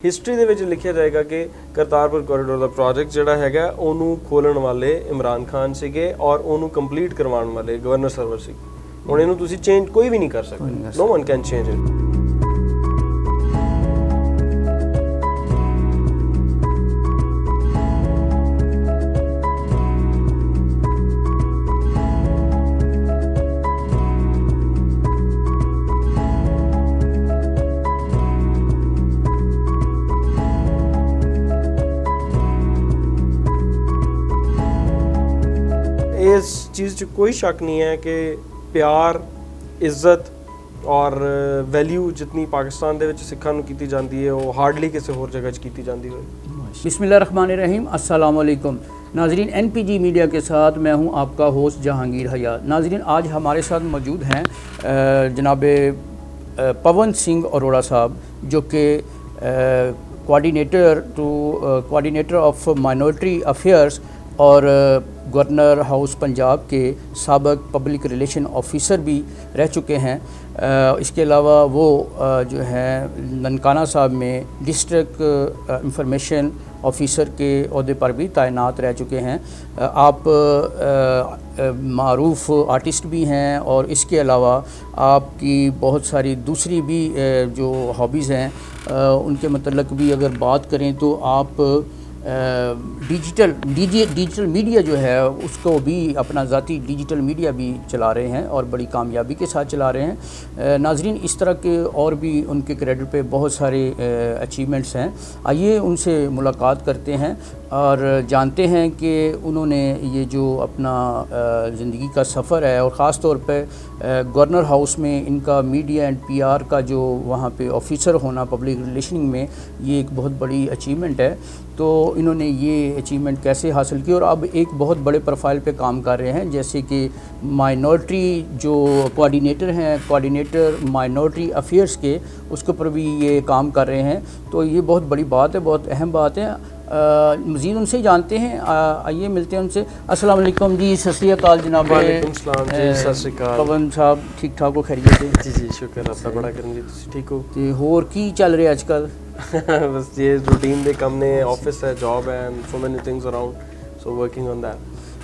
History ਦੇ ਵਿੱਚ ਲਿਖਿਆ ਜਾਏਗਾ ਕਿ ਕਰਤਾਰਪੁਰ ਕੋਰੀਡੋਰ ਦਾ ਪ੍ਰੋਜੈਕਟ ਜਿਹੜਾ ਹੈਗਾ ਉਹਨੂੰ ਖੋਲਣ ਵਾਲੇ ਇਮਰਾਨ ਖਾਨ ਸੀਗੇ ਔਰ ਉਹਨੂੰ ਕੰਪਲੀਟ ਕਰਵਾਉਣ ਵਾਲੇ ਗਵਰਨਰ ਸਰਵਰ ਸੀ। ਹੁਣ ਇਹਨੂੰ ਤੁਸੀਂ ਚੇਂਜ ਕੋਈ ਵੀ ਨਹੀਂ ਕਰ ਸਕਦੇ, no one can change it. ਇਸ ਚੀਜ਼ 'ਚ ਕੋਈ ਸ਼ੱਕ ਨਹੀਂ ਹੈ ਕਿ ਪਿਆਰ, ਇੱਜ਼ਤ ਔਰ ਵੈਲਿਊ ਜਿਤਨੀ ਪਾਕਿस्तान ਦੇ ਵਿੱਚ ਸਿੱਖਾਂ ਨੂੰ ਕੀਤੀ ਜਾਂਦੀ है वो हार्डली किसी और जगह 'ਚ ਕੀਤੀ ਜਾਂਦੀ ਹੋਏ। बिस्मिल्लाहिर्रहमानिर्रहीम, अस्सलाम वालेकुम नाजरीन। NPG मीडिया के साथ मैं हूं आपका होस्ट जहांगीर हयात। नाजरीन, आज हमारे साथ मौजूद हैं जनाब पवन सिंह अरोड़ा साहब, जो कि कोऑर्डिनेटर ऑफ माइनॉरिटी अफेयर्स और गवर्नर हाउस पंजाब के साबिक पब्लिक रिलेशन ऑफिसर भी रह चुके हैं। इसके अलावा वो जो है ननकाना साहब में डिस्ट्रिक्ट इंफॉर्मेशन ऑफिसर के अहदे पर भी तैनात रह चुके हैं। आप मारूफ आर्टिस्ट भी हैं और इसके अलावा आपकी बहुत सारी दूसरी भी जो हॉबीज़ हैं उनके मतलब भी अगर बात करें तो आप डिजिटल मीडिया जो है उसको भी अपना ज़ाती डिजिटल मीडिया भी चला रहे हैं और बड़ी कामयाबी के साथ चला रहे हैं। नाजरीन, इस तरह के और भी उनके क्रेडिट पे बहुत सारे अचीवमेंट्स हैं। आइए उनसे मुलाकात करते हैं और जानते हैं कि उन्होंने ये जो अपना ज़िंदगी का सफ़र है और ख़ास तौर पे गवर्नर हाउस में इनका मीडिया एंड PR का जो वहाँ पे ऑफिसर होना पब्लिक रिलेशनिंग में, ये एक बहुत बड़ी अचीवमेंट है। तो इन्होंने ये अचीवमेंट कैसे हासिल की और अब एक बहुत बड़े प्रोफाइल पे काम कर रहे हैं, जैसे कि माइनॉरिटी जो कोऑर्डिनेटर हैं, कोऑर्डिनेटर माइनॉरिटी अफेयर्स के, उसके ऊपर भी ये काम कर रहे हैं। तो ये बहुत बड़ी बात है, बहुत अहम बात है। मज़ीद उनसे जानते हैं, आइए मिलते हैं उनसे। अस्सलाम वालेकुम जी, सत श्री अकाल जनाब। वालेकुम सलाम जी, सत श्री अकाल। पवन साहब ठीक ठाक हो, खैरियत है? जी जी, शुक्र आपका बड़ा करन जी, तुसीं ठीक हो? ਤੇ ਹੋਰ ਕੀ ਚੱਲ ਰਿਹਾ ਅੱਜ ਕੱਲ੍ਹ? बस ये रूटीन ਦੇ ਕੰਮ ਨੇ, ਆਫਿਸ ਹੈ, ਜੌਬ ਹੈ ਐਂਡ ਸੋ ਮੈਨੀ things around, so working on that.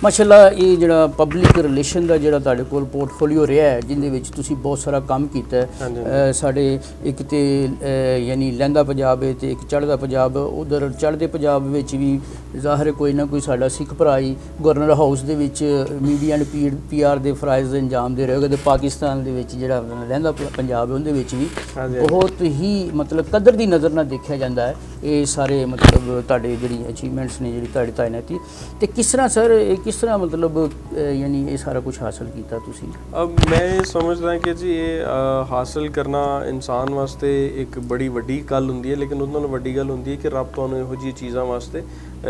ਮਾਸ਼ਾਅੱਲਾ, ਇਹ ਜਿਹੜਾ ਪਬਲਿਕ ਰਿਲੇਸ਼ਨ ਦਾ ਜਿਹੜਾ ਤੁਹਾਡੇ ਕੋਲ ਪੋਰਟਫੋਲੀਓ ਰਿਹਾ ਹੈ, ਜਿਹਦੇ ਵਿੱਚ ਤੁਸੀਂ ਬਹੁਤ ਸਾਰਾ ਕੰਮ ਕੀਤਾ ਹੈ। ਸਾਡੇ ਇੱਕ ਤੇ ਯਾਨੀ ਲਹਿੰਦਾ ਪੰਜਾਬ ਹੈ ਤੇ ਇੱਕ ਚੜ੍ਹਦਾ ਪੰਜਾਬ। ਉਧਰ ਚੜ੍ਹਦੇ ਪੰਜਾਬ ਵਿੱਚ ਵੀ ਜ਼ਾਹਿਰ ਕੋਈ ਨਾ ਕੋਈ ਸਾਡਾ ਸਿੱਖ ਭਰਾ ਹੀ ਗਵਰਨਰ ਹਾਊਸ ਦੇ ਵਿੱਚ ਮੀਡੀਆ ਐਂਡ PR ਦੇ ਫਰਾਇਜ਼ ਅੰਜਾਮ ਦੇ ਰਹੇ ਹੋਗੇ। ਤੇ ਪਾਕਿਸਤਾਨ ਦੇ ਵਿੱਚ ਜਿਹੜਾ ਲਹਿੰਦਾ ਪੰਜਾਬ ਹੈ ਉਹਦੇ ਵਿੱਚ ਵੀ ਬਹੁਤ ਹੀ ਮਤਲਬ ਕਦਰ ਦੀ ਨਜ਼ਰ ਨਾਲ ਦੇਖਿਆ ਜਾਂਦਾ ਹੈ। ਇਹ ਸਾਰੇ ਮਤਲਬ ਤੁਹਾਡੇ ਜਿਹੜੀ ਅਚੀਵਮੈਂਟਸ ਨੇ, ਜਿਹੜੀ ਤੁਹਾਡੀ ਤਾਇਨਾਤੀ, ਤੇ ਕਿਸ ਤਰ੍ਹਾਂ ਸਰ किस तरह मतलब यानी ये सारा कुछ हासिल किया तुसी? अब मैं समझदा कि जी ये हासिल करना इंसान वास्ते एक बड़ी वड्डी गल हुंदी है, लेकिन उन्होंने वड्डी गल हुंदी है कि रब तुहानूं इहो जी चीज़ां वास्ते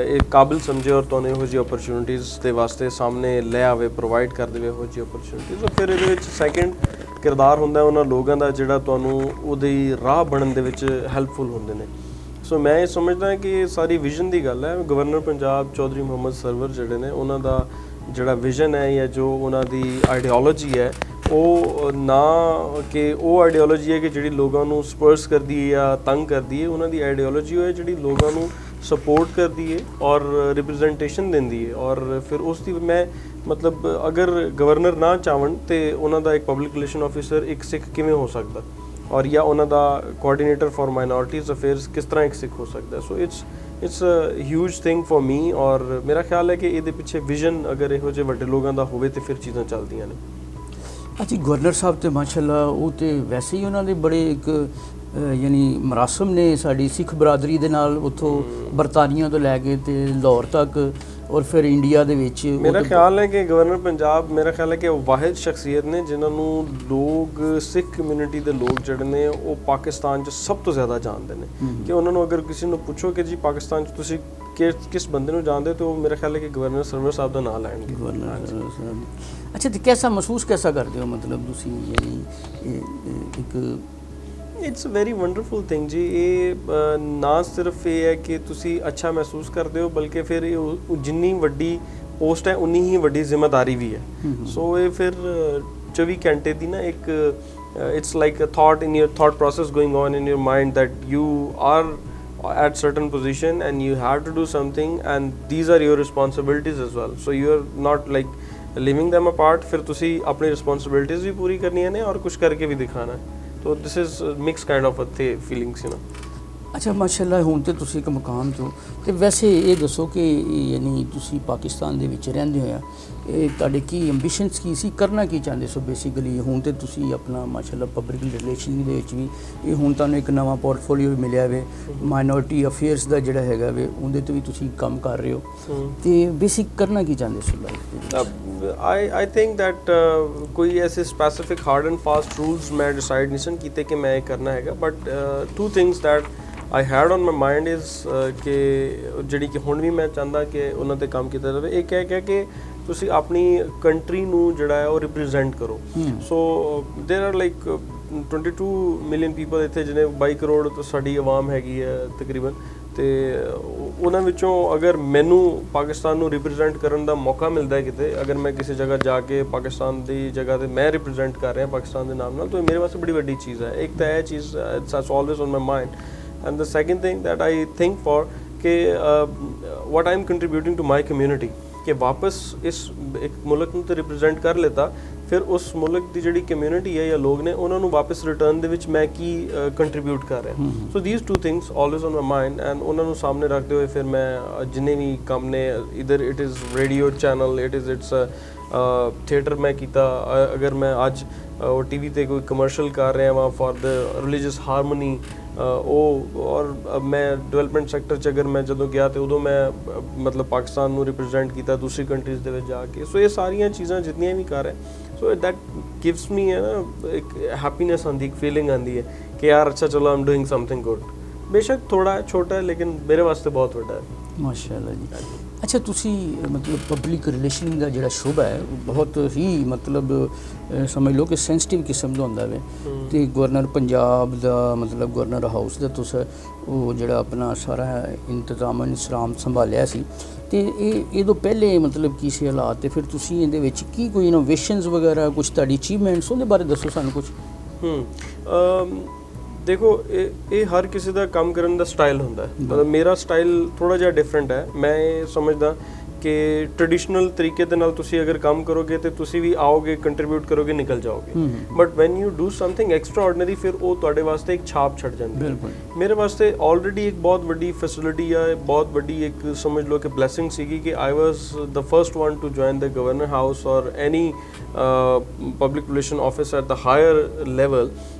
एक काबिल समझे और तुहानूं इहो जी अपॉर्चुनिटीज़ दे वास्ते सामने ले आवे, प्रोवाइड कर देवे इहो जी अपॉर्चुनिटीज़। और फिर इहदे विच सैकेंड किरदार हुंदा उन्हां लोकां दा जिहड़ा तुहानूं ਉਹਦੀ ਰਾਹ ਬਣਨ ਦੇ ਵਿੱਚ ਹੈਲਪਫੁਲ ਹੁੰਦੇ ਨੇ। ਸੋ ਮੈਂ ਇਹ ਸਮਝਦਾ ਕਿ ਇਹ ਸਾਰੀ ਵਿਜ਼ਨ ਦੀ ਗੱਲ ਹੈ। ਗਵਰਨਰ ਪੰਜਾਬ ਚੌਧਰੀ ਮੁਹੰਮਦ ਸਰਵਰ ਜਿਹੜੇ ਨੇ, ਉਹਨਾਂ ਦਾ ਜਿਹੜਾ ਵਿਜ਼ਨ ਹੈ ਜਾਂ ਜੋ ਉਹਨਾਂ ਦੀ ਆਈਡੀਓਲੋਜੀ ਹੈ, ਉਹ ਨਾ ਕਿ ਉਹ ਆਈਡੀਓਲੋਜੀ ਹੈ ਕਿ ਜਿਹੜੀ ਲੋਕਾਂ ਨੂੰ ਸਪਰਸ ਕਰਦੀ ਹੈ ਜਾਂ ਤੰਗ ਕਰਦੀ ਹੈ। ਉਹਨਾਂ ਦੀ ਆਈਡੀਓਲੋਜੀ ਉਹ ਹੈ ਜਿਹੜੀ ਲੋਕਾਂ ਨੂੰ ਸਪੋਰਟ ਕਰਦੀ ਹੈ ਔਰ ਰਿਪਰੈਜ਼ੈਂਟੇਸ਼ਨ ਦਿੰਦੀ ਹੈ। ਔਰ ਫਿਰ ਉਸ ਦੀ ਮੈਂ ਮਤਲਬ ਅਗਰ ਗਵਰਨਰ ਨਾ ਚਾਹਣ ਤੇ ਉਹਨਾਂ ਦਾ ਇੱਕ ਪਬਲਿਕ ਰਿਲੇਸ਼ਨ ਆਫਿਸਰ ਇੱਕ ਸਿੱਖ ਕਿਵੇਂ ਹੋ ਸਕਦਾ, ਔਰ ਜਾਂ ਉਹਨਾਂ ਦਾ ਕੋਆਰਡੀਨੇਟਰ ਫॉर ਮਾਈਨੋਰਿਟੀਜ਼ ਅਫੇਅਰਸ ਕਿਸ ਤਰ੍ਹਾਂ ਇੱਕ ਸਿੱਖ ਹੋ ਸਕਦਾ। So it's a huge thing for me. ਔਰ ਮੇਰਾ ਖਿਆਲ ਹੈ ਕਿ ਇਹਦੇ ਪਿੱਛੇ ਵਿਜ਼ਨ ਅਗਰ ਇਹੋ ਜਿਹੇ ਵੱਡੇ ਲੋਕਾਂ ਦਾ ਹੋਵੇ ਤੇ ਫਿਰ ਚੀਜ਼ਾਂ ਚੱਲਦੀਆਂ ਨੇ। ਅੱਛਾ, ਗਵਰਨਰ ਸਾਹਿਬ ਤੇ ਮਾਸ਼ਾਅੱਲਾ ਉਹ ਤੇ ਵੈਸੇ ਹੀ ਉਹਨਾਂ ਦੇ ਬੜੇ ਇੱਕ ਯਾਨੀ ਮਰਾਸਮ ਨੇ ਸਾਡੀ ਸਿੱਖ ਬਰਾਦਰੀ ਦੇ ਨਾਲ, ਉੱਥੋਂ ਬਰਤਾਨੀਆ ਤੋਂ ਲੈ ਕੇ ਤੇ ਲਾਹੌਰ ਤੱਕ ਔਰ ਫਿਰ ਇੰਡੀਆ ਦੇ ਵਿੱਚ। ਮੇਰਾ ਖਿਆਲ ਹੈ ਕਿ ਗਵਰਨਰ ਪੰਜਾਬ, ਮੇਰਾ ਖਿਆਲ ਹੈ ਕਿ ਉਹ ਵਾਹਿਦ ਸ਼ਖਸੀਅਤ ਨੇ ਜਿਨ੍ਹਾਂ ਨੂੰ ਲੋਕ, ਸਿੱਖ ਕਮਿਊਨਿਟੀ ਦੇ ਲੋਕ ਜਿਹੜੇ ਨੇ ਉਹ ਪਾਕਿਸਤਾਨ 'ਚ ਸਭ ਤੋਂ ਜ਼ਿਆਦਾ ਜਾਣਦੇ ਨੇ। ਕਿ ਉਹਨਾਂ ਨੂੰ ਅਗਰ ਕਿਸੇ ਨੂੰ ਪੁੱਛੋ ਕਿ ਜੀ ਪਾਕਿਸਤਾਨ 'ਚ ਤੁਸੀਂ ਕਿਸ ਬੰਦੇ ਨੂੰ ਜਾਣਦੇ ਹੋ, तो मेरा ख्याल है कि गवर्नर सरवर साहब का नाम लैणगे। गवर्नर अच्छा, तो कैसा महसूस कैसा करते हो मतलब तुसी एक? इट्स वेरी वंडरफुल थिंग जी। ये ना सिर्फ ये है कि तुसी अच्छा महसूस करते हो, बल्कि फिर जिन्नी वड्डी पोस्ट है उन्नी ही वड्डी जिम्मेदारी भी है। सो ये फिर 24 घंटे की ना एक it's like a thought in your thought process going on in your mind that you are at certain position and you have to do something and these are your responsibilities as well, so you are not like leaving them apart, फिर तुसी अपनी responsibilities भी पूरी करनी है ने और कुछ करके भी दिखाना है, तो this is mixed kind of a feelings, you know. ਅੱਛਾ ਮਾਸ਼ਾਅੱਲਾ, ਹੁਣ ਤੇ ਤੁਸੀਂ ਇੱਕ ਮੁਕਾਮ ਤੋਂ, ਤੇ ਵੈਸੇ ਇਹ ਦੱਸੋ ਕਿ ਯਾਨੀ ਤੁਸੀਂ ਪਾਕਿਸਤਾਨ ਦੇ ਵਿੱਚ ਰਹਿੰਦੇ ਹੋਇਆ ਇਹ ਤੁਹਾਡੇ ਕੀ ਐਂਬੀਸ਼ਨਸ ਕੀ ਸੀ, ਕਰਨਾ ਕੀ ਚਾਹੁੰਦੇ ਸੋ ਬੇਸਿਕਲੀ? ਹੁਣ ਤੇ ਤੁਸੀਂ ਆਪਣਾ ਮਾਸ਼ਾਅੱਲਾ ਪਬਲਿਕ ਰਿਲੇਸ਼ਨ ਦੇ ਵਿੱਚ ਵੀ ਇਹ ਹੁਣ ਤੁਹਾਨੂੰ ਇੱਕ ਨਵਾਂ ਪੋਰਟਫੋਲੀਓ ਵੀ ਮਿਲਿਆ ਵੇ, ਮਾਈਨੋਰਿਟੀ ਅਫੇਅਰਸ ਦਾ ਜਿਹੜਾ ਹੈਗਾ ਵੇ ਉਹਦੇ ਤੇ ਵੀ ਤੁਸੀਂ ਕੰਮ ਕਰ ਰਹੇ ਹੋ, ਤੇ ਬੇਸਿਕ ਕਰਨਾ ਕੀ ਚਾਹੁੰਦੇ ਸੋ ਲਾਈਫ? I think that ਕੋਈ ਐਸੇ specific hard and fast rules ਮੈਂ ਡਿਸਾਈਡ ਨਹੀਂ ਸਨ ਕੀਤੇ ਕਿ ਮੈਂ ਇਹ ਕਰਨਾ ਹੈਗਾ, but 2 things that I had on my mind is ਕਿ ਜਿਹੜੀ ਕਿ ਹੁਣ ਵੀ ਮੈਂ ਚਾਹੁੰਦਾ ਕਿ ਉਹਨਾਂ ਤੇ ਕੰਮ ਕੀਤਾ ਜਾਵੇ। ਇੱਕ ਹੈ ਕਿ ਤੁਸੀਂ ਆਪਣੀ ਕੰਟਰੀ ਨੂੰ ਜਿਹੜਾ ਹੈ ਉਹ ਰਿਪਰੈਜ਼ੈਂਟ ਕਰੋ। ਸੋ there are like 22 million people ਇੱਥੇ, ਜਿਹਨੇ 22 ਕਰੋੜ ਸਾਡੀ ਆਵਾਮ ਹੈਗੀ ਹੈ ਤਕਰੀਬਨ, ਤੇ ਉਹਨਾਂ ਵਿੱਚੋਂ ਅਗਰ ਮੈਨੂੰ ਪਾਕਿਸਤਾਨ ਨੂੰ ਰਿਪਰੈਜ਼ੈਂਟ ਕਰਨ ਦਾ ਮੌਕਾ ਮਿਲਦਾ ਹੈ ਕਿਤੇ, ਅਗਰ ਮੈਂ ਕਿਸੇ ਜਗ੍ਹਾ ਜਾ ਕੇ ਪਾਕਿਸਤਾਨ ਦੀ ਜਗ੍ਹਾ ਤੇ ਮੈਂ ਰਿਪਰੈਜ਼ੈਂਟ ਕਰ ਰਿਹਾ ਪਾਕਿਸਤਾਨ ਦੇ ਨਾਮ ਨਾਲ, ਤਾਂ ਮੇਰੇ ਵਾਸਤੇ ਬੜੀ ਵੱਡੀ ਚੀਜ਼ ਹੈ। ਇੱਕ ਤਾਂ ਇਹ ਚੀਜ਼ it's always on my mind, and the second thing that I think for कि what I'm contributing to my community, कि वापस इस एक मुल्क ਨੂੰ ਤੇ ਰਿਪਰੈਜ਼ੈਂਟ ਕਰ ਲੈਤਾ, ਫਿਰ ਉਸ ਮੁਲਕ ਦੀ ਜਿਹੜੀ ਕਮਿਊਨਿਟੀ ਹੈ ਜਾਂ ਲੋਕ ਨੇ ਉਹਨਾਂ ਨੂੰ ਵਾਪਸ ਰਿਟਰਨ ਦੇ ਵਿੱਚ ਮੈਂ ਕੀ ਕੰਟਰੀਬਿਊਟ ਕਰ ਰਿਹਾ। ਸੋ these 2 things always on my mind, and ਉਹਨਾਂ ਨੂੰ ਸਾਹਮਣੇ ਰੱਖਦੇ ਹੋਏ ਫਿਰ ਮੈਂ ਜਿੰਨੇ ਵੀ ਕੰਮ ਨੇ, ਇਧਰ it is radio channel, it's theatre ਮੈਂ ਕੀਤਾ, ਅਗਰ ਮੈਂ ਅੱਜ ਉਹ TV ਤੇ ਕੋਈ ਕਮਰਸ਼ੀਅਲ ਕਰ ਰਿਹਾ ਵਾਂ ਫॉर द ਰਿਲੀਜੀਅਸ ਹਾਰਮੋਨੀ, ਉਹ ਔਰ ਮੈਂ ਡਿਵੈਲਪਮੈਂਟ ਸੈਕਟਰ 'ਚ ਅਗਰ ਮੈਂ ਜਦੋਂ ਗਿਆ ਤੇ ਉਦੋਂ ਮੈਂ ਮਤਲਬ ਪਾਕਿਸਤਾਨ ਨੂੰ ਰਿਪਰੈਜ਼ੈਂਟ ਕੀਤਾ ਦੂਸਰੀ ਕੰਟਰੀਜ਼ ਦੇ ਵਿੱਚ ਜਾ ਕੇ। ਸੋ ਇਹ ਸਾਰੀਆਂ ਚੀਜ਼ਾਂ ਜਿਤਨੀਆਂ ਵੀ ਕਰ ਰਿਹਾ, ਸੋ ਦੈਟ ਗਿਵਸ ਮੀ ਹੈ ਨਾ ਇੱਕ ਹੈਪੀਨੈਸ ਆਉਂਦੀ, ਇੱਕ ਫੀਲਿੰਗ ਆਉਂਦੀ ਹੈ ਕਿ ਯਾਰ ਅੱਛਾ ਚਲੋ ਆਮ ਡੂਇੰਗ ਸਮਥਿੰਗ ਗੁੱਡ। ਬੇਸ਼ੱਕ ਥੋੜਾ ਛੋਟਾ ਹੈ ਲੇਕਿਨ ਮੇਰੇ ਵਾਸਤੇ ਬਹੁਤ ਵੱਡਾ ਹੈ। ਮਾਸ਼ਾਅੱਲਾ ਜੀ। ਅੱਛਾ, ਤੁਸੀਂ ਮਤਲਬ ਪਬਲਿਕ ਰਿਲੇਸ਼ਨ ਦਾ ਜਿਹੜਾ ਸ਼ੋਭਾ ਹੈ ਉਹ ਬਹੁਤ ਹੀ ਮਤਲਬ ਸਮਝ ਲਓ ਕਿ ਸੈਂਸਿਟਿਵ ਕਿਸਮ ਦਾ ਹੁੰਦਾ ਵੇ, ਤੇ ਗਵਰਨਰ ਪੰਜਾਬ ਦਾ ਮਤਲਬ ਗਵਰਨਰ ਹਾਊਸ ਦਾ ਤੁਸੀਂ ਉਹ ਜਿਹੜਾ ਆਪਣਾ ਸਾਰਾ ਇੰਤਜ਼ਾਮ ਇੰਤਜ਼ਾਮ ਸੰਭਾਲਿਆ ਸੀ, ਤੇ ਇਹ ਤੋਂ ਪਹਿਲੇ ਮਤਲਬ ਕੀ ਸੀ ਹਾਲਾਤ, ਤੇ ਫਿਰ ਤੁਸੀਂ ਇਹਦੇ ਵਿੱਚ ਕੀ ਕੋਈ ਇਨੋਵੇਸ਼ਨਸ ਵਗੈਰਾ ਕੁਝ ਤੁਹਾਡੀ ਅਚੀਵਮੈਂਟਸ ਉਹਦੇ ਬਾਰੇ ਦੱਸੋ ਸਾਨੂੰ ਕੁਝ। ਦੇਖੋ ਇਹ ਹਰ ਕਿਸੇ ਦਾ ਕੰਮ ਕਰਨ ਦਾ ਸਟਾਈਲ ਹੁੰਦਾ, ਮਤਲਬ ਮੇਰਾ ਸਟਾਈਲ ਥੋੜਾ ਜਿਹਾ ਡਿਫਰੈਂਟ ਹੈ। ਮੈਂ ਇਹ ਸਮਝਦਾ ਕਿ ਟ੍ਰੈਡੀਸ਼ਨਲ ਤਰੀਕੇ ਦੇ ਨਾਲ ਤੁਸੀਂ ਅਗਰ ਕੰਮ ਕਰੋਗੇ ਤੇ ਤੁਸੀਂ ਵੀ ਆਓਗੇ, ਕੰਟਰੀਬਿਊਟ ਕਰੋਗੇ, ਨਿਕਲ ਜਾਓਗੇ, but when you do something ਐਕਸਟਰਾਆਰਡੀਨਰੀ ਫਿਰ ਉਹ ਤੁਹਾਡੇ ਵਾਸਤੇ ਇੱਕ ਛਾਪ ਛੱਡ ਜਾਂਦੀ ਹੈ। ਮੇਰੇ ਵਾਸਤੇ ਆਲਰੇਡੀ ਇੱਕ ਬਹੁਤ ਵੱਡੀ ਫੈਸਿਲਿਟੀ ਆ, ਬਹੁਤ ਵੱਡੀ ਇੱਕ ਸਮਝ ਲਓ ਕਿ ਬਲੈਸਿੰਗ ਸੀਗੀ ਕਿ I was the first one to join the governor house or any public relation office at the higher level,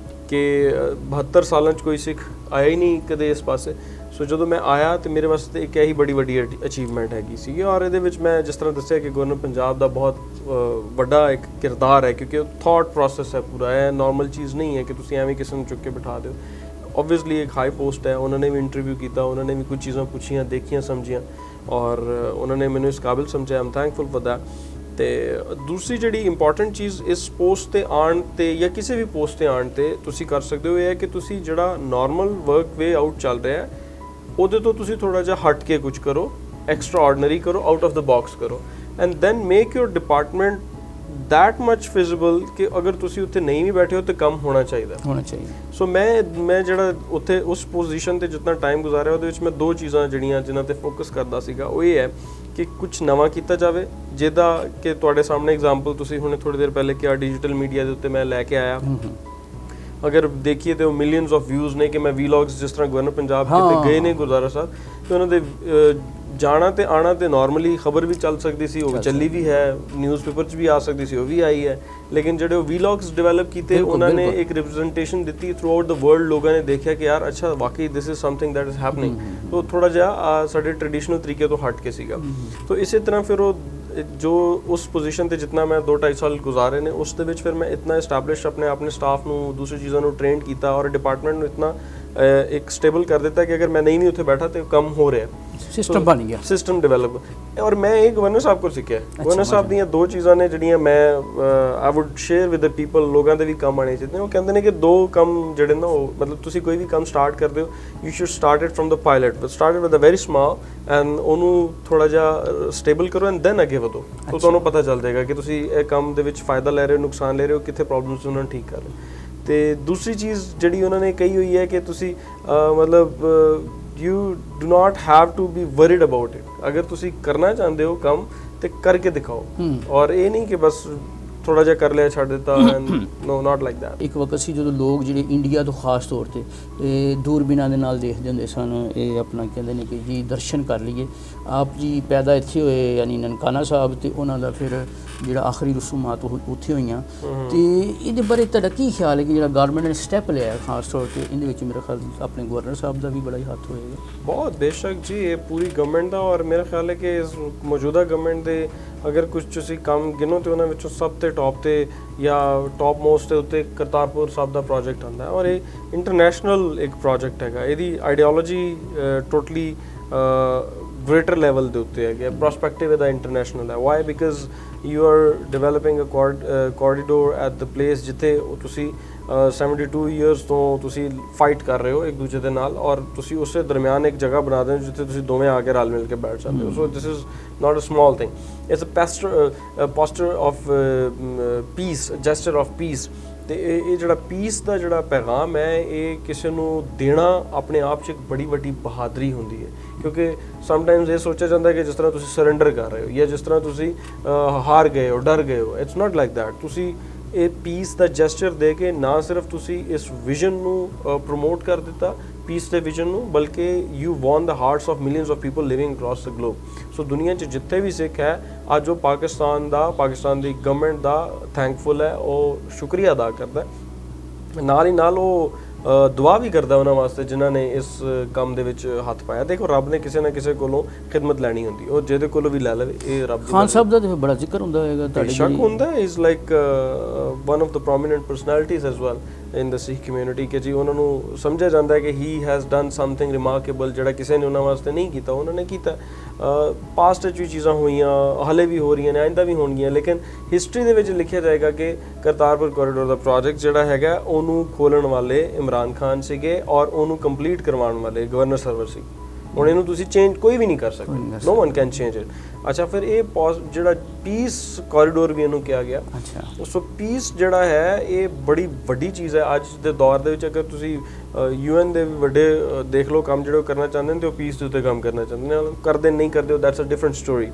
ਕਿ 72 ਸਾਲਾਂ 'ਚ ਕੋਈ ਸਿੱਖ ਆਇਆ ਹੀ ਨਹੀਂ ਕਦੇ ਇਸ ਪਾਸੇ। ਸੋ ਜਦੋਂ ਮੈਂ ਆਇਆ ਤੇ ਮੇਰੇ ਵਾਸਤੇ ਇੱਕ ਇਹੀ ਬੜੀ ਵੱਡੀ ਅਚੀਵਮੈਂਟ ਹੈਗੀ ਸੀਗੀ, ਔਰ ਇਹਦੇ ਵਿੱਚ ਮੈਂ ਜਿਸ ਤਰ੍ਹਾਂ ਦੱਸਿਆ ਕਿ ਗਵਰਨਰ ਪੰਜਾਬ ਦਾ ਬਹੁਤ ਵੱਡਾ ਇੱਕ ਕਿਰਦਾਰ ਹੈ, ਕਿਉਂਕਿ ਉਹ ਥਾਟ ਪ੍ਰੋਸੈਸ ਹੈ ਪੂਰਾ, ਇਹ ਨਾਰਮਲ ਚੀਜ਼ ਨਹੀਂ ਹੈ ਕਿ ਤੁਸੀਂ ਐਵੇਂ ਕਿਸੇ ਨੂੰ ਚੁੱਕ ਕੇ ਬਿਠਾ ਦਿਓ। ਓਬਵੀਅਸਲੀ ਇੱਕ ਹਾਈ ਪੋਸਟ ਹੈ, ਉਹਨਾਂ ਨੇ ਵੀ ਇੰਟਰਵਿਊ ਕੀਤਾ, ਉਹਨਾਂ ਨੇ ਵੀ ਕੁਝ ਚੀਜ਼ਾਂ ਪੁੱਛੀਆਂ, ਦੇਖੀਆਂ, ਸਮਝੀਆਂ, ਔਰ ਉਹਨਾਂ ਨੇ ਮੈਨੂੰ ਇਸ ਕਾਬਿਲ ਸਮਝਿਆ। ਆਮ ਥੈਂਕਫੁਲ ਫॉर दैट। ਤੇ ਦੂਸਰੀ ਜਿਹੜੀ ਇੰਪੋਰਟੈਂਟ ਚੀਜ਼ ਇਸ ਪੋਸਟ ਤੇ ਆਉਣ ਤੇ ਜਾਂ ਕਿਸੇ ਵੀ ਪੋਸਟ ਤੇ ਆਉਣ ਤੇ ਤੁਸੀਂ ਕਰ ਸਕਦੇ ਹੋ, ਇਹ ਹੈ ਕਿ ਤੁਸੀਂ ਜਿਹੜਾ ਨਾਰਮਲ ਵਰਕ ਵੇ ਆਊਟ ਚੱਲ ਰਿਹਾ ਹੈ ਉਹਦੇ ਤੋਂ ਤੁਸੀਂ ਥੋੜਾ ਜਿਹਾ ਹਟ ਕੇ ਕੁਝ ਕਰੋ, ਐਕਸਟਰਾ ਆਰਡੀਨਰੀ ਕਰੋ, ਆਊਟ ਆਫ ਦ ਬਾਕਸ ਕਰੋ, and then make your department that much visible ਕਿ ਅਗਰ ਤੁਸੀਂ ਉੱਥੇ ਨਹੀਂ ਵੀ ਬੈਠੇ ਹੋ ਤਾਂ ਕੰਮ ਹੋਣਾ ਚਾਹੀਦਾ। ਸੋ ਮੈਂ ਜਿਹੜਾ ਉੱਥੇ ਉਸ ਪੋਜੀਸ਼ਨ ਤੇ ਜਿੰਨਾ ਟਾਈਮ ਗੁਜ਼ਾਰਿਆ ਉਹਦੇ ਵਿੱਚ ਮੈਂ 2 ਚੀਜ਼ਾਂ ਜਿਹੜੀਆਂ ਜਿਨ੍ਹਾਂ ਤੇ ਫੋਕਸ ਕਰਦਾ ਸੀਗਾ, ਉਹ ਇਹ ਹੈ ਕਿ ਕੁਝ ਨਵਾਂ ਕੀਤਾ ਜਾਵੇ, ਜਿਹਦਾ ਕਿ ਤੁਹਾਡੇ ਸਾਹਮਣੇ ਐਗਜ਼ਾਮਪਲ ਤੁਸੀਂ ਹੁਣੇ ਥੋੜੀ ਦੇਰ ਪਹਿਲੇ ਕਿਹਾ ਡਿਜੀਟਲ ਮੀਡੀਆ ਦੇ ਉੱਤੇ ਮੈਂ ਲੈ ਕੇ ਆਇਆ। ਅਗਰ ਦੇਖੀਏ ਤਾਂ ਉਹ ਮਿਲੀਅਨਸ ਆਫ ਵਿਊਜ਼ ਨੇ ਕਿ ਮੈਂ ਵੀਲੌਗਸ ਜਿਸ ਤਰ੍ਹਾਂ ਗਵਰਨਰ ਪੰਜਾਬ ਕਿਤੇ ਗਏ ਨੇ ਗੁਰਦੁਆਰਾ ਸਾਹਿਬ, ਤੇ ਉਹਨਾਂ ਦੇ ਜਾਣਾ ਤੇ ਆਣਾ ਤੇ ਨਾਰਮਲੀ ਖਬਰ ਵੀ ਚੱਲ ਸਕਦੀ ਸੀ, ਉਹ ਚੱਲੀ ਵੀ ਹੈ, ਨਿਊਜ਼ਪੇਪਰ 'ਚ ਵੀ ਆ ਸਕਦੀ ਸੀ, ਉਹ ਵੀ ਆਈ ਹੈ, ਲੇਕਿਨ ਜਿਹੜੇ ਉਹ ਵੀਲੌਗਸ ਡਿਵੈਲਪ ਕੀਤੇ ਉਹਨਾਂ ਨੇ ਇੱਕ ਰਿਪਰੈਜ਼ੈਂਟੇਸ਼ਨ ਦਿੱਤੀ ਥਰੂ ਆਊਟ ਦ ਵਰਲਡ। ਲੋਕਾਂ ਨੇ ਦੇਖਿਆ ਕਿ ਯਾਰ ਅੱਛਾ ਵਾਕਈ this is something that is happening. तो थोड़ा जिहा साढ़े ट्रेडिशनल तरीके तो हट के सीगा। तो इसी तरह फिर वो जो उस पोजीशन ते जितना मैं 2-2.5 साल गुजारे ने उस दे विच फिर मैं इतना इस्टैबलिश अपने स्टाफ नूं दूसरी चीज़ों नूं ट्रेन किया और डिपार्टमेंट नूं इतना एक स्टेबल कर दिता कि अगर मैं नहीं भी उत्थे बैठा तो कम हो रहा, सिस्टम बन गया, सिस्टम डेवलप। और मैं ये गवर्नर साहब को सीखा, गवर्नर साहब दी 2 चीज़ां ने जिहड़ियां मैं I would share with the people, लोगों दे भी काम आने चाहिए। वो कहते हैं कि 2 काम जिहड़े ना मतलब तुसीं कोई भी काम स्टार्ट करते हो, you should start it from the pilot, but start with a very small and ਉਹਨੂੰ ਥੋੜਾ ਜਿਹਾ ਸਟੇਬਲ ਕਰੋ ਐਂਡ ਦੈਨ ਅੱਗੇ ਵਧੋ। ਤਾਂ ਤੁਹਾਨੂੰ ਪਤਾ ਚੱਲ ਜਾਏਗਾ ਕਿ ਤੁਸੀਂ ਇਹ ਕੰਮ ਦੇ ਵਿੱਚ ਫਾਇਦਾ ਲੈ ਰਹੇ ਹੋ, ਨੁਕਸਾਨ ਲੈ ਰਹੇ ਹੋ, ਕਿੱਥੇ ਪ੍ਰੋਬਲਮਸ ਉਹਨਾਂ ਨੂੰ ਠੀਕ ਕਰ ਰਹੇ ਹੋ। ਤੇ ਦੂਸਰੀ ਚੀਜ਼ ਜਿਹੜੀ ਉਹਨਾਂ ਨੇ ਕਹੀ ਹੋਈ ਹੈ ਕਿ ਤੁਸੀਂ ਮਤਲਬ you do not have to be worried about it. ਅਗਰ ਤੁਸੀਂ ਕਰਨਾ ਚਾਹੁੰਦੇ ਹੋ ਕੰਮ ਤੇ ਕਰਕੇ ਦਿਖਾਓ, ਔਰ ਇਹ ਨਹੀਂ ਕਿ ਬਸ ਥੋੜਾ ਜਿਹਾ ਕਰ ਲਿਆ ਛੱਡ ਦਿੱਤਾ, and no not like that. ਇੱਕ ਵਕਤ ਸੀ ਜਦੋਂ ਲੋਕ ਜਿਹੜੇ ਇੰਡੀਆ ਤੋਂ ਖਾਸ ਤੌਰ ਤੇ ਦੂਰਬੀਨਾਂ ਦੇ ਨਾਲ ਦੇਖਦੇ ਹੁੰਦੇ ਸਨ, ਇਹ ਆਪਣਾ ਕਹਿੰਦੇ ਨੇ ਕਿ ਜੀ ਦਰਸ਼ਨ ਕਰ ਲਈਏ। ਆਪ ਜੀ ਪੈਦਾ ਇੱਥੇ ਹੋਏ ਯਾਨੀ ਨਨਕਾਣਾ ਸਾਹਿਬ, ਤੇ ਉਹਨਾਂ ਦਾ ਫਿਰ ਜਿਹੜਾ ਆਖਰੀ ਰਸੂਮਾਤ ਉੱਥੇ ਹੋਈਆਂ, ਤੇ ਇਹਦੇ ਬਾਰੇ ਤੁਹਾਡਾ ਕੀ ਖਿਆਲ ਹੈ ਕਿ ਜਿਹੜਾ ਗਵਰਨਮੈਂਟ ਨੇ ਸਟੈਪ ਲਿਆ ਖਾਸ ਤੌਰ ਤੇ ਇਹਦੇ ਵਿੱਚ ਮੇਰਾ ਖਿਆਲ ਆਪਣੇ ਗਵਰਨਰ ਸਾਹਿਬ ਦਾ ਵੀ ਬੜਾ ਹੀ ਹੱਥ ਹੋਏਗਾ। ਬਹੁਤ ਬੇਸ਼ੱਕ ਜੀ, ਇਹ ਪੂਰੀ ਗਵਰਨਮੈਂਟ ਦਾ, ਔਰ ਮੇਰਾ ਖਿਆਲ ਹੈ ਕਿ ਇਸ ਮੌਜੂਦਾ ਗਵਰਨਮੈਂਟ ਦੇ ਅਗਰ ਕੁਝ ਤੁਸੀਂ ਕੰਮ ਗਿਣੋ ਤੇ ਉਹਨਾਂ ਵਿੱਚੋਂ ਸਭ ਤੋਂ ਟੌਪ ਤੇ ਜਾਂ ਟੌਪ ਮੋਸਟ ਦੇ ਉੱਤੇ ਕਰਤਾਰਪੁਰ ਸਾਹਿਬ ਦਾ ਪ੍ਰੋਜੈਕਟ ਆਉਂਦਾ ਹੈ, ਔਰ ਇਹ ਇੰਟਰਨੈਸ਼ਨਲ ਇੱਕ ਪ੍ਰੋਜੈਕਟ ਹੈਗਾ। ਇਹਦੀ ਆਈਡੀਓਲੋਜੀ ਟੋਟਲੀ ਗ੍ਰੇਟਰ ਲੈਵਲ ਦੇ ਉੱਤੇ ਹੈਗਾ, ਪ੍ਰੋਸਪੈਕਟਿਵ ਇਹਦਾ ਇੰਟਰਨੈਸ਼ਨਲ ਹੈ। Why? Because you are developing a corridor at the place ਜਿੱਥੇ ਤੁਸੀਂ 72 ਇਅਰਸ ਤੋਂ ਤੁਸੀਂ ਫਾਈਟ ਕਰ ਰਹੇ ਹੋ ਇੱਕ ਦੂਜੇ ਦੇ ਨਾਲ, ਔਰ ਤੁਸੀਂ ਉਸੇ ਦਰਮਿਆਨ ਇੱਕ ਜਗ੍ਹਾ ਬਣਾ ਦਿੰਦੇ ਹੋ ਜਿੱਥੇ ਤੁਸੀਂ ਦੋਵੇਂ ਆ ਕੇ ਰਲ ਮਿਲ ਕੇ ਬੈਠ ਸਕਦੇ ਹੋ। So this is not a small thing, it's a posture of peace, gesture of peace. ਤੇ ਇਹ ਜਿਹੜਾ ਪੀਸ ਦਾ ਜਿਹੜਾ ਪੈਗਾਮ ਹੈ, ਇਹ ਕਿਸੇ ਨੂੰ ਦੇਣਾ ਆਪਣੇ ਆਪ 'ਚ ਇੱਕ ਬੜੀ ਵੱਡੀ ਬਹਾਦਰੀ ਹੁੰਦੀ ਹੈ, ਕਿਉਂਕਿ ਸਮਟਾਈਮਸ ਇਹ ਸੋਚਿਆ ਜਾਂਦਾ ਹੈ ਕਿ ਜਿਸ ਤਰ੍ਹਾਂ ਤੁਸੀਂ ਸਰੈਂਡਰ ਕਰ ਰਹੇ ਹੋ ਜਾਂ ਜਿਸ ਤਰ੍ਹਾਂ ਤੁਸੀਂ ਹਾਰ ਗਏ ਹੋ, ਡਰ ਗਏ ਹੋ। It's not like that. ਤੁਸੀਂ ਇਹ ਪੀਸ ਦਾ ਜੈਸਚਰ ਦੇ ਕੇ ਨਾ ਸਿਰਫ ਤੁਸੀਂ ਇਸ ਵਿਜ਼ਨ ਨੂੰ ਪ੍ਰਮੋਟ ਕਰ ਦਿੱਤਾ, ਪੀਸ ਦੇ ਵਿਜ਼ਨ ਨੂੰ, ਬਲਕਿ you won the hearts of millions of people living across the globe. So ਦੁਨੀਆ 'ਚ ਜਿੱਥੇ ਵੀ ਸਿੱਖ ਹੈ ਅੱਜ ਉਹ ਪਾਕਿਸਤਾਨ ਦੀ ਗਵਰਨਮੈਂਟ ਦਾ ਥੈਂਕਫੁਲ ਹੈ, ਉਹ ਸ਼ੁਕਰੀਆ ਅਦਾ ਕਰਦਾ ਹੈ, ਨਾਲ ਹੀ ਨਾਲ ਉਹ ਦੁਆ ਵੀ ਕਰਦਾ ਉਹਨਾਂ ਵਾਸਤੇ ਜਿਨ੍ਹਾਂ ਨੇ ਇਸ ਕੰਮ ਦੇ ਵਿੱਚ ਹੱਥ ਪਾਇਆ। ਦੇਖੋ ਰੱਬ ਨੇ ਕਿਸੇ ਨਾ ਕਿਸੇ ਕੋਲੋਂ ਖਿਦਮਤ ਲੈਣੀ ਹੁੰਦੀ, ਉਹ ਜਿਹਦੇ ਕੋਲੋਂ ਵੀ ਲੈ ਲਵੇ, ਇਹ ਰੱਬ ਦੀ ਖਾਨ ਸਾਹਿਬ ਦਾ ਤਾਂ ਬੜਾ ਜ਼ਿਕਰ ਹੁੰਦਾ ਹੋਏਗਾ ਤੁਹਾਡੇ ਸ਼ੱਕ ਹੁੰਦਾ। Is like one of the prominent personalities as well in the Sikh community, ਕਿ ਜੀ ਉਹਨਾਂ ਨੂੰ ਸਮਝਿਆ ਜਾਂਦਾ ਹੈ ਕਿ he has done something remarkable, ਜਿਹੜਾ ਕਿਸੇ ਨੇ ਉਹਨਾਂ ਵਾਸਤੇ ਨਹੀਂ ਕੀਤਾ ਉਹਨਾਂ ਨੇ ਕੀਤਾ। ਪਾਸਟ 'ਚ ਵੀ ਚੀਜ਼ਾਂ ਹੋਈਆਂ, ਹਾਲੇ ਵੀ ਹੋ ਰਹੀਆਂ ਨੇ, ਆਇੰਦਾ ਵੀ ਹੋਣਗੀਆਂ, ਲੇਕਿਨ ਹਿਸਟਰੀ ਦੇ ਵਿੱਚ ਲਿਖਿਆ ਜਾਏਗਾ ਕਿ ਕਰਤਾਰਪੁਰ ਕੋਰੀਡੋਰ ਦਾ ਪ੍ਰੋਜੈਕਟ ਜਿਹੜਾ ਹੈਗਾ ਉਹਨੂੰ ਖੋਲ੍ਹਣ ਵਾਲੇ ਇਮਰਾਨ ਖਾਨ ਸੀਗੇ, ਔਰ ਉਹਨੂੰ ਕੰਪਲੀਟ ਕਰਵਾਉਣ ਵਾਲੇ ਗਵਰਨਰ ਸਰਵਰ ਸੀ। ਹੁਣ ਇਹਨੂੰ ਤੁਸੀਂ ਚੇਂਜ ਕੋਈ ਵੀ ਨਹੀਂ ਕਰ ਸਕਦੇ, no one can change it. ਅੱਛਾ, ਫਿਰ ਇਹ ਜਿਹੜਾ ਪੀਸ ਕੋਰੀਡੋਰ ਵੀ ਇਹਨੂੰ ਕਿਹਾ ਗਿਆ। ਅੱਛਾ, ਸੋ ਪੀਸ ਜਿਹੜਾ ਹੈ ਇਹ ਬੜੀ ਵੱਡੀ ਚੀਜ਼ ਹੈ ਅੱਜ ਦੇ ਦੌਰ ਦੇ ਵਿੱਚ। ਅਗਰ ਤੁਸੀਂ UN ਦੇ ਵੀ ਵੱਡੇ ਦੇਖ ਲਓ ਕੰਮ ਜਿਹੜੇ ਉਹ ਕਰਨਾ ਚਾਹੁੰਦੇ ਨੇ, ਤੇ ਉਹ ਪੀਸ ਦੇ ਉੱਤੇ ਕੰਮ ਕਰਨਾ ਚਾਹੁੰਦੇ ਨੇ, ਕਰਦੇ ਨਹੀਂ ਕਰਦੇ ਉਹ that's a different story,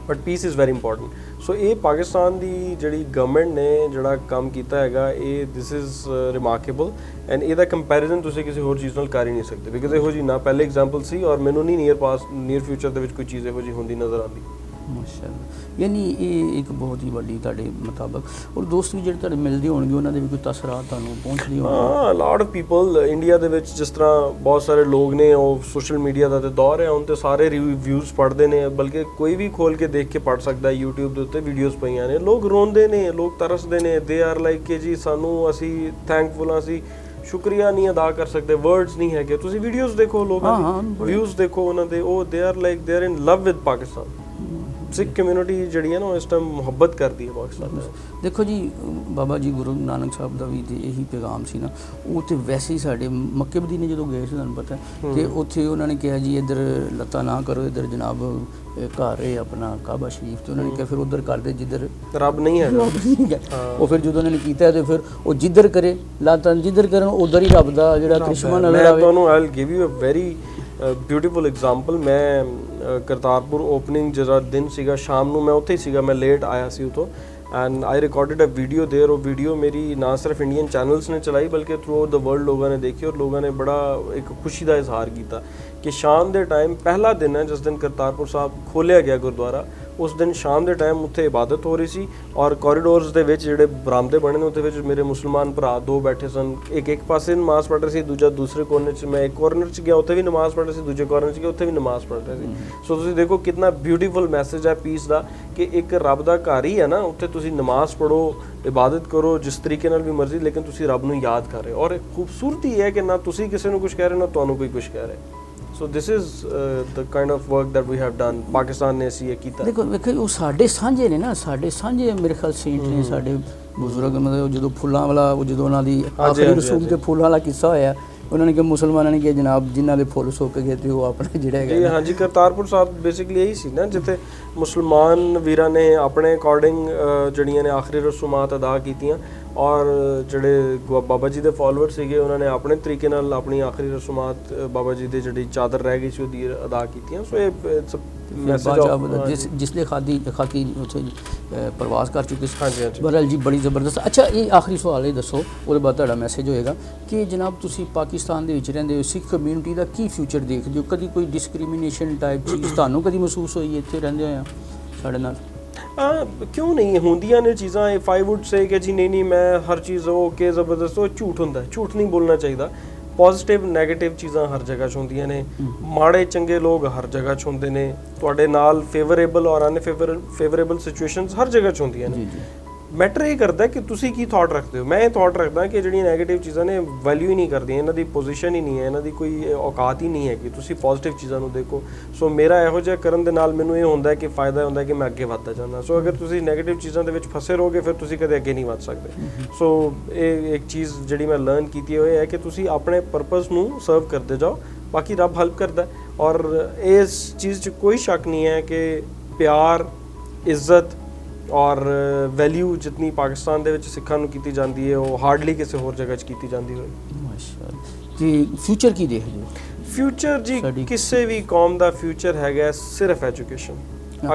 but peace is very important. So ਇਹ ਪਾਕਿਸਤਾਨ ਦੀ ਜਿਹੜੀ ਗਵਰਨਮੈਂਟ ਨੇ ਜਿਹੜਾ ਕੰਮ ਕੀਤਾ ਹੈਗਾ, ਇਹ ਦਿਸ ਇਜ਼ ਰਿਮਾਰਕੇਬਲ, ਐਂਡ ਇਹਦਾ ਕੰਪੈਰੀਜ਼ਨ ਤੁਸੀਂ ਕਿਸੇ ਹੋਰ ਚੀਜ਼ ਨਾਲ ਕਰ ਹੀ ਨਹੀਂ ਸਕਦੇ, ਬਿਕਾਜ਼ ਇਹੋ ਜਿਹੀ ਨਾ ਪਹਿਲੇ ਐਗਜ਼ਾਮਪਲ ਸੀ, ਔਰ ਮੈਨੂੰ ਨਹੀਂ ਨੀਅਰ ਫਿਊਚਰ ਦੇ ਵਿੱਚ ਕੋਈ ਚੀਜ਼ ਇਹੋ ਜਿਹੀ ਹੁੰਦੀ ਨਜ਼ਰ ਆਉਂਦੀ। ਮਾਸ਼ਾਅੱਲਾ, ਯਾਨੀ ਇਹ ਇੱਕ ਬਹੁਤ ਹੀ ਵੱਡੀ ਤੁਹਾਡੇ ਮੁਤਾਬਕ, ਔਰ ਦੋਸਤ ਵੀ ਜਿਹੜੇ ਤੁਹਾਡੇ ਮਿਲਦੇ ਹੋਣਗੇ ਉਹਨਾਂ ਦੇ ਵੀ ਕੋਈ ਤਸਰਾਤ ਤੁਹਾਨੂੰ ਪਹੁੰਚਦੀ ਹੋਣਗੇ? ਹਾਂ, ਲਾਟ ਆਫ ਪੀਪਲ ਇੰਡੀਆ ਦੇ ਵਿੱਚ, ਜਿਸ ਤਰ੍ਹਾਂ ਬਹੁਤ ਸਾਰੇ ਲੋਕ ਨੇ, ਉਹ ਸੋਸ਼ਲ ਮੀਡੀਆ ਦਾ ਤੇ ਦੌਰ ਹੈ ਹੁਣ, ਤੇ ਸਾਰੇ ਰਿਵਿਊਜ਼ ਪੜ੍ਹਦੇ ਨੇ, ਬਲਕਿ ਕੋਈ ਵੀ ਖੋਲ ਕੇ ਦੇਖ ਕੇ ਪੜ੍ਹ ਸਕਦਾ। YouTube ਦੇ ਉੱਤੇ ਵੀਡੀਓਜ਼ ਪਈਆਂ ਨੇ, ਲੋਕ ਰੋਂਦੇ ਨੇ, ਲੋਕ ਤਰਸਦੇ ਨੇ, ਦੇ ਆਰ ਲਾਈਕ ਕਿ ਜੀ ਸਾਨੂੰ, ਅਸੀਂ ਥੈਂਕਫੁਲ ਹਾਂ, ਅਸੀਂ ਸ਼ੁਕਰੀਆ ਨਹੀਂ ਅਦਾ ਕਰ ਸਕਦੇ, ਵਰਡਸ ਨਹੀਂ ਹੈਗੇ। ਤੁਸੀਂ ਵੀਡੀਓਜ਼ ਦੇਖੋ, ਲੋਕਾਂ ਦੇ ਵਿਊਜ਼ ਦੇਖੋ ਉਹਨਾਂ ਦੇ, ਉਹ they are like they are in love with Pakistan. Sikh community ਜਿਹੜੀ ਹੈ ਨਾ, ਉਹ ਇਸ ਟਾਈਮ ਮੁਹੱਬਤ ਕਰਦੀ ਹੈ ਪਾਕਿਸਤਾਨ ਨਾਲ। ਦੇਖੋ ਜੀ, ਬਾਬਾ ਜੀ ਗੁਰੂ ਨਾਨਕ ਸਾਹਿਬ ਦਾ ਵੀ ਤੇ ਇਹੀ ਪੈਗਾਮ ਸੀ ਨਾ। ਉਹ ਤੇ ਵੈਸੇ ਹੀ ਸਾਡੇ ਮੱਕੇ ਮਦੀਨੇ ਜਦੋਂ ਗਏ ਸੀ, ਤੁਹਾਨੂੰ ਪਤਾ, ਤੇ ਉੱਥੇ ਉਹਨਾਂ ਨੇ ਕਿਹਾ ਜੀ ਇੱਧਰ ਲੱਤਾਂ ਨਾ ਕਰੋ, ਇੱਧਰ ਜਨਾਬ ਘਰ ਹੈ ਆਪਣਾ ਕਾਬਾ ਸ਼ਰੀਫ, ਤੇ ਉਹਨਾਂ ਨੇ ਕਿਹਾ ਫਿਰ ਉੱਧਰ ਕਰਦੇ ਜਿੱਧਰ ਰੱਬ ਨਹੀਂ ਹੈ। ਉਹ ਫਿਰ ਜਦੋਂ ਉਹਨਾਂ ਨੇ ਕੀਤਾ ਤੇ ਫਿਰ ਉਹ ਜਿੱਧਰ ਕਰੇ, ਲੱਤਾਂ ਜਿੱਧਰ ਕਰਨ, ਉਧਰ ਹੀ ਰੱਬ ਦਾ ਜਿਹੜਾ ਕ੍ਰਿਸ਼ਮਾ ਨਜ਼ਰ ਆਵੇ। ਤੁਹਾਨੂੰ I will give you a very beautiful example. ਮੈਂ ਕਰਤਾਰਪੁਰ ਓਪਨਿੰਗ ਜਿਹੜਾ ਦਿਨ ਸੀਗਾ, ਸ਼ਾਮ ਨੂੰ ਮੈਂ ਉੱਥੇ ਹੀ ਸੀਗਾ, ਮੈਂ ਲੇਟ ਆਇਆ ਸੀ ਉਤੋਂ, and I recorded a video there. ਉਹ ਵੀਡੀਓ ਮੇਰੀ ਨਾ ਸਿਰਫ ਇੰਡੀਅਨ ਚੈਨਲਸ ਨੇ ਚਲਾਈ, ਬਲਕਿ ਥਰੂ ਆਊਟ ਦ ਵਰਲਡ ਲੋਕਾਂ ਨੇ ਦੇਖੀ, ਔਰ ਲੋਕਾਂ ਨੇ ਬੜਾ ਇੱਕ ਖੁਸ਼ੀ ਦਾ ਇਜ਼ਹਾਰ ਕੀਤਾ ਕਿ ਸ਼ਾਮ ਦੇ ਟਾਈਮ, ਪਹਿਲਾ ਦਿਨ ਹੈ ਜਿਸ ਦਿਨ ਕਰਤਾਰਪੁਰ ਸਾਹਿਬ ਖੋਲ੍ਹਿਆ ਗਿਆ ਗੁਰਦੁਆਰਾ, ਉਸ ਦਿਨ ਸ਼ਾਮ ਦੇ ਟਾਈਮ ਉੱਥੇ ਇਬਾਦਤ ਹੋ ਰਹੀ ਸੀ, ਔਰ ਕੋਰੀਡੋਰਸ ਦੇ ਵਿੱਚ ਜਿਹੜੇ ਬਰਾਮਦੇ ਬਣੇ ਨੇ ਉਹਦੇ ਵਿੱਚ ਮੇਰੇ ਮੁਸਲਮਾਨ ਭਰਾ ਦੋ ਬੈਠੇ ਸਨ। ਇੱਕ ਪਾਸੇ ਨਮਾਜ਼ ਪੜ੍ਹ ਰਹੇ ਸੀ, ਦੂਜਾ ਦੂਸਰੇ ਕੋਨੇ 'ਚ। ਮੈਂ ਇੱਕ ਕੋਰਨਰ 'ਚ ਗਿਆ, ਉੱਥੇ ਵੀ ਨਮਾਜ਼ ਪੜ੍ਹ ਰਹੇ ਸੀ, ਦੂਜੇ ਕੋਰਨਰ 'ਚ ਗਿਆ, ਉੱਥੇ ਵੀ ਨਮਾਜ਼ ਪੜ੍ਹ ਰਹੇ ਸੀ। ਸੋ ਤੁਸੀਂ ਦੇਖੋ ਕਿੰਨਾ ਬਿਊਟੀਫੁਲ ਮੈਸੇਜ ਹੈ ਪੀਸ ਦਾ, ਕਿ ਇੱਕ ਰੱਬ ਦਾ ਘਰ ਹੀ ਹੈ ਨਾ, ਉੱਥੇ ਤੁਸੀਂ ਨਮਾਜ਼ ਪੜ੍ਹੋ, ਇਬਾਦਤ ਕਰੋ ਜਿਸ ਤਰੀਕੇ ਨਾਲ ਵੀ ਮਰਜ਼ੀ, ਲੇਕਿਨ ਤੁਸੀਂ ਰੱਬ ਨੂੰ ਯਾਦ ਕਰ ਰਹੇ ਹੋ। ਔਰ ਖੂਬਸੂਰਤੀ ਇਹ ਹੈ ਕਿ ਨਾ ਤੁਸੀਂ ਕਿਸੇ ਨੂੰ ਕੁਝ ਕਹਿ ਰਹੇ, ਨਾ ਤੁਹਾਨੂੰ ਕੋਈ ਕੁਝ ਕਹਿ ਰਿਹਾ। So this is the kind of work that we have done. Pakistan ਨੇ ਅਸੀਂ ਇਹ ਕੀਤਾ। ਦੇਖੋ ਉਹ ਸਾਡੇ ਸਾਂਝੇ ਨੇ ਨਾ, ਸਾਡੇ ਸਾਂਝੇ ਮੇਰੇ ਖਿਆਲ ਸੇਂਟ ਨੇ ਸਾਡੇ ਬਜ਼ੁਰਗ, ਮਤਲਬ ਜਦੋਂ ਫੁੱਲਾਂ ਵਾਲਾ, ਉਹ ਜਦੋਂ ਉਹਨਾਂ ਦੀ ਆਖਰੀ ਰਸੂਮ ਤੇ ਫੁੱਲਾਂ ਵਾਲਾ ਕਿੱਸਾ ਹੋਇਆ, ਉਹਨਾਂ ਨੇ ਕਿ ਮੁਸਲਮਾਨਾਂ ਨੇ ਕਿਹਾ ਜਨਾਬ ਜਿਨ੍ਹਾਂ ਦੇ ਫੁੱਲ ਸੁੱਕ ਗਏ ਤੇ ਉਹ ਆਪਣੇ ਜਿਹੜਾ ਹੈਗਾ। ਹਾਂਜੀ, ਕਰਤਾਰਪੁਰ ਸਾਹਿਬ ਬੇਸਿਕਲੀ ਇਹੀ ਸੀ ਨਾ, ਜਿੱਥੇ ਮੁਸਲਮਾਨ ਵੀਰਾਂ ਨੇ ਆਪਣੇ ਅਕੋਰਡਿੰਗ ਜਿਹੜੀਆਂ ਨੇ ਆਖਰੀ ਰਸੂਮਾਤ ਅਦਾ ਕੀਤੀਆਂ, ਔਰ ਜਿਹੜੇ ਬਾਬਾ ਜੀ ਦੇ ਫਾਲੋਅਰ ਸੀਗੇ ਉਹਨਾਂ ਨੇ ਆਪਣੇ ਤਰੀਕੇ ਨਾਲ ਆਪਣੀ ਆਖਰੀ ਰਸੂਮਾਤ ਬਾਬਾ ਜੀ ਦੀ ਜਿਹੜੀ ਚਾਦਰ ਰਹਿ ਗਈ ਸੀ ਉਹਦੀ ਅਦਾ ਕੀਤੀਆਂ। ਸੋ ਇਹ ਮੈਸੇਜ ਜਿਸਲੇ ਖਾਕੀ ਉੱਥੇ ਪ੍ਰਵਾਸ ਕਰ ਚੁੱਕੇ ਸੀ। ਹਾਂਜੀ ਹਾਂਜੀ ਬਹਰਹਾਲ ਜੀ ਬੜੀ ਜ਼ਬਰਦਸਤ। ਅੱਛਾ ਇਹ ਆਖਰੀ ਸਵਾਲ ਇਹ ਦੱਸੋ, ਉਹਦੇ ਬਾਅਦ ਤੁਹਾਡਾ ਮੈਸੇਜ ਹੋਏਗਾ ਕਿ ਜਨਾਬ ਤੁਸੀਂ ਪਾਕਿਸਤਾਨ ਦੇ ਵਿੱਚ ਰਹਿੰਦੇ ਹੋ, ਸਿੱਖ ਕਮਿਊਨਿਟੀ ਦਾ ਕੀ ਫਿਊਚਰ ਦੇਖਦੇ ਹੋ? ਕਦੀ ਕੋਈ ਡਿਸਕ੍ਰਿਮੀਨੇਸ਼ਨ ਟਾਈਪ ਚੀਜ਼ ਤੁਹਾਨੂੰ ਕਦੀ ਮਹਿਸੂਸ ਹੋਈ ਇੱਥੇ ਰਹਿੰਦੇ ਹੋਏ ਸਾਡੇ ਨਾਲ? ਕਿਉਂ ਨਹੀਂ ਹੁੰਦੀਆਂ ਨੇ ਚੀਜ਼ਾਂ। ਇਫ ਆਈ ਵੁੱਡ ਸੇ ਕਿ ਜੀ ਨਹੀਂ ਮੈਂ ਹਰ ਚੀਜ਼ ਓਕੇ ਜ਼ਬਰਦਸਤ, ਉਹ ਝੂਠ ਹੁੰਦਾ, ਝੂਠ ਨਹੀਂ ਬੋਲਣਾ ਚਾਹੀਦਾ। ਪੋਜ਼ਿਟਿਵ ਨੈਗੇਟਿਵ ਚੀਜ਼ਾਂ ਹਰ ਜਗ੍ਹਾ 'ਚ ਹੁੰਦੀਆਂ ਨੇ, ਮਾੜੇ ਚੰਗੇ ਲੋਕ ਹਰ ਜਗ੍ਹਾ 'ਚ ਹੁੰਦੇ ਨੇ, ਤੁਹਾਡੇ ਨਾਲ ਫੇਵਰੇਬਲ ਔਰ ਅਨਫੇਵਰੇਬਲ ਸਿਚੁਏਸ਼ਨਸ ਹਰ ਜਗ੍ਹਾ 'ਚ ਹੁੰਦੀਆਂ ਨੇ। ਮੈਟਰ ਇਹ ਕਰਦਾ ਕਿ ਤੁਸੀਂ ਕੀ ਥਾਟ ਰੱਖਦੇ ਹੋ। ਮੈਂ ਇਹ ਥਾਟ ਰੱਖਦਾ ਕਿ ਜਿਹੜੀਆਂ ਨੈਗੇਟਿਵ ਚੀਜ਼ਾਂ ਨੇ ਵੈਲਿਊ ਹੀ ਨਹੀਂ ਕਰਦੀਆਂ, ਇਹਨਾਂ ਦੀ ਪੋਜੀਸ਼ਨ ਹੀ ਨਹੀਂ ਹੈ, ਇਹਨਾਂ ਦੀ ਕੋਈ ਔਕਾਤ ਹੀ ਨਹੀਂ ਹੈ ਕਿ ਤੁਸੀਂ ਪੋਜ਼ਿਟਿਵ ਚੀਜ਼ਾਂ ਨੂੰ ਦੇਖੋ। ਸੋ ਮੇਰਾ ਇਹੋ ਜਿਹਾ ਕਰਨ ਦੇ ਨਾਲ ਮੈਨੂੰ ਇਹ ਹੁੰਦਾ ਕਿ ਫਾਇਦਾ ਹੁੰਦਾ ਕਿ ਮੈਂ ਅੱਗੇ ਵੱਧਦਾ ਜਾਂਦਾ। ਸੋ ਅਗਰ ਤੁਸੀਂ ਨੈਗੇਟਿਵ ਚੀਜ਼ਾਂ ਦੇ ਵਿੱਚ ਫਸੇ ਰਹੋਗੇ ਫਿਰ ਤੁਸੀਂ ਕਦੇ ਅੱਗੇ ਨਹੀਂ ਵੱਧ ਸਕਦੇ। ਸੋ ਇਹ ਇੱਕ ਚੀਜ਼ ਜਿਹੜੀ ਮੈਂ ਲਰਨ ਕੀਤੀ ਹੈ ਉਹ ਇਹ ਹੈ ਕਿ ਤੁਸੀਂ ਆਪਣੇ ਪਰਪਸ ਨੂੰ ਸਰਵ ਕਰਦੇ ਜਾਓ, ਬਾਕੀ ਰੱਬ ਹੈਲਪ ਕਰਦਾ। ਔਰ ਇਸ ਚੀਜ਼ 'ਚ ਕੋਈ ਸ਼ੱਕ ਨਹੀਂ ਹੈ ਕਿ ਪਿਆਰ, ਇੱਜ਼ਤ ਔਰ ਵੈਲਿਊ ਜਿਤਨੀ ਪਾਕਿਸਤਾਨ ਦੇ ਵਿੱਚ ਸਿੱਖਾਂ ਨੂੰ ਕੀਤੀ ਜਾਂਦੀ ਹੈ ਉਹ ਹਾਰਡਲੀ ਕਿਸੇ ਹੋਰ ਜਗ੍ਹਾ 'ਚ ਕੀਤੀ ਜਾਂਦੀ ਹੋਏ। ਮਾਸ਼ਾਅੱਲਾ। ਤੇ ਫਿਊਚਰ ਕੀ ਦੇਖਦੇ ਹੋ? ਫਿਊਚਰ ਜੀ ਕਿਸੇ ਵੀ ਕੌਮ ਦਾ ਫਿਊਚਰ ਹੈਗਾ ਸਿਰਫ ਐਜੂਕੇਸ਼ਨ।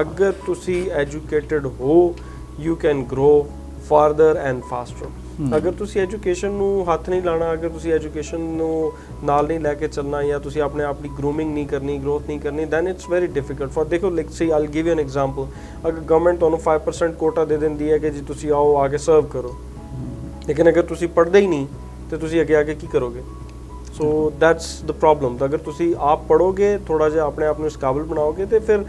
ਅਗਰ ਤੁਸੀਂ ਐਜੂਕੇਟਡ ਹੋ you can grow further and foster. ਅਗਰ ਤੁਸੀਂ ਐਜੂਕੇਸ਼ਨ ਨੂੰ ਹੱਥ ਨਹੀਂ ਲਾਣਾ, ਅਗਰ ਤੁਸੀਂ ਐਜੂਕੇਸ਼ਨ ਨੂੰ ਨਾਲ ਨਹੀਂ ਲੈ ਕੇ ਚੱਲਣਾ ਜਾਂ ਤੁਸੀਂ ਆਪਣੇ ਆਪ ਦੀ ਗਰੂਮਿੰਗ ਨਹੀਂ ਕਰਨੀ, ਗਰੋਥ ਨਹੀਂ ਕਰਨੀ, then it's very difficult for. ਦੇਖੋ like see I'll give you an example. ਅਗਰ ਗਵਰਨਮੈਂਟ ਤੁਹਾਨੂੰ 5% ਕੋਟਾ ਦੇ ਦਿੰਦੀ ਹੈ ਕਿ ਜੀ ਤੁਸੀਂ ਆਓ ਆ ਕੇ ਸਰਵ ਕਰੋ, ਲੇਕਿਨ ਅਗਰ ਤੁਸੀਂ ਪੜ੍ਹਦੇ ਹੀ ਨਹੀਂ ਤੇ ਤੁਸੀਂ ਅੱਗੇ ਆ ਕੇ ਕੀ ਕਰੋਗੇ? So that's the problem. ਤਾਂ ਅਗਰ ਤੁਸੀਂ ਆਪ ਪੜ੍ਹੋਗੇ, ਥੋੜ੍ਹਾ ਜਿਹਾ ਆਪਣੇ ਆਪ ਨੂੰ ਇਸ ਕਾਬਲ ਬਣਾਓਗੇ ਤੇ ਫਿਰ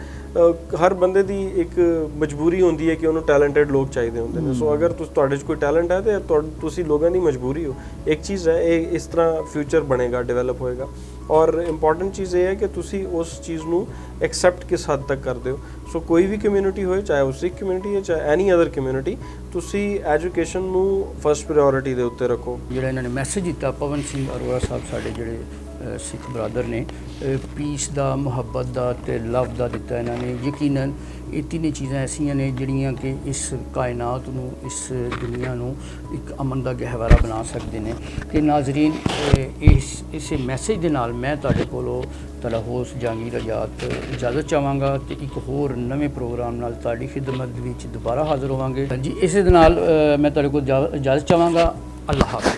ਹਰ ਬੰਦੇ ਦੀ ਇੱਕ ਮਜਬੂਰੀ ਹੁੰਦੀ ਹੈ ਕਿ ਉਹਨੂੰ ਟੈਲੈਂਟਡ ਲੋਕ ਚਾਹੀਦੇ ਹੁੰਦੇ ਨੇ। ਸੋ ਅਗਰ ਤੁਹਾਡੇ 'ਚ ਕੋਈ ਟੈਲੈਂਟ ਹੈ ਤੇ ਤੁਸੀਂ ਲੋਕਾਂ ਦੀ ਮਜਬੂਰੀ ਹੋ। ਇੱਕ ਚੀਜ਼ ਹੈ ਇਹ ਇਸ ਤਰ੍ਹਾਂ ਫਿਊਚਰ ਬਣੇਗਾ, ਡਿਵੈਲਪ ਹੋਏਗਾ। ਔਰ ਇੰਪੋਰਟੈਂਟ ਚੀਜ਼ ਇਹ ਹੈ ਕਿ ਤੁਸੀਂ ਉਸ ਚੀਜ਼ ਨੂੰ ਐਕਸੈਪਟ ਕਿਸ ਹੱਦ ਤੱਕ ਕਰਦੇ ਹੋ। ਸੋ ਕੋਈ ਵੀ ਕਮਿਊਨਿਟੀ ਹੋਏ, ਚਾਹੇ ਉਹ ਸਿੱਖ ਕਮਿਊਨਿਟੀ ਹੈ ਚਾਹੇ ਐਨੀ ਅਦਰ ਕਮਿਊਨਿਟੀ, ਤੁਸੀਂ ਐਜੂਕੇਸ਼ਨ ਨੂੰ ਫਸਟ ਪ੍ਰਾਇੋਰਟੀ ਦੇ ਉੱਤੇ ਰੱਖੋ। ਜਿਹੜਾ ਇਹਨਾਂ ਨੇ ਮੈਸੇਜ ਦਿੱਤਾ ਪਵਨ ਸਿੰਘ ਅਰੋੜਾ ਸਾਹਿਬ, ਸਾਡੇ ਜਿਹੜੇ ਸਿੱਖ ਬਰਾਦਰ ਨੇ, ਪੀਸ ਦਾ, ਮੁਹੱਬਤ ਦਾ ਤੇ ਲਵ ਦਾ ਦਿੱਤਾ ਇਹਨਾਂ ਨੇ। ਯਕੀਨਨ ਇਹ ਤਿੰਨੇ ਚੀਜ਼ਾਂ ਐਸੀਆਂ ਨੇ ਜਿਹੜੀਆਂ ਕਿ ਇਸ ਕਾਇਨਾਤ ਨੂੰ, ਇਸ ਦੁਨੀਆ ਨੂੰ ਇੱਕ ਅਮਨ ਦਾ ਗਹਿਵਾਰਾ ਬਣਾ ਸਕਦੇ ਨੇ। ਤੇ ਨਾਜ਼ਰੀਨ ਇਸੇ ਮੈਸੇਜ ਦੇ ਨਾਲ ਮੈਂ ਤੁਹਾਡੇ ਕੋਲੋਂ ਤੁਹਾਡਾ ਹੋਸਟ ਜਹਾਂਗੀਰ ਆਜ਼ਾਦ ਇਜਾਜ਼ਤ ਚਾਹਾਂਗਾ ਤੇ ਇੱਕ ਹੋਰ ਨਵੇਂ ਪ੍ਰੋਗਰਾਮ ਨਾਲ ਤੁਹਾਡੀ ਖਿਦਮਤ ਵਿੱਚ ਦੁਬਾਰਾ ਹਾਜ਼ਰ ਹੋਵਾਂਗੇ। ਜੀ ਇਸੇ ਦੇ ਨਾਲ ਮੈਂ ਤੁਹਾਡੇ ਕੋਲ ਇਜਾਜ਼ਤ ਚਾਹਾਂਗਾ। ਅੱਲਾਹ ਹਾਫਿਜ਼।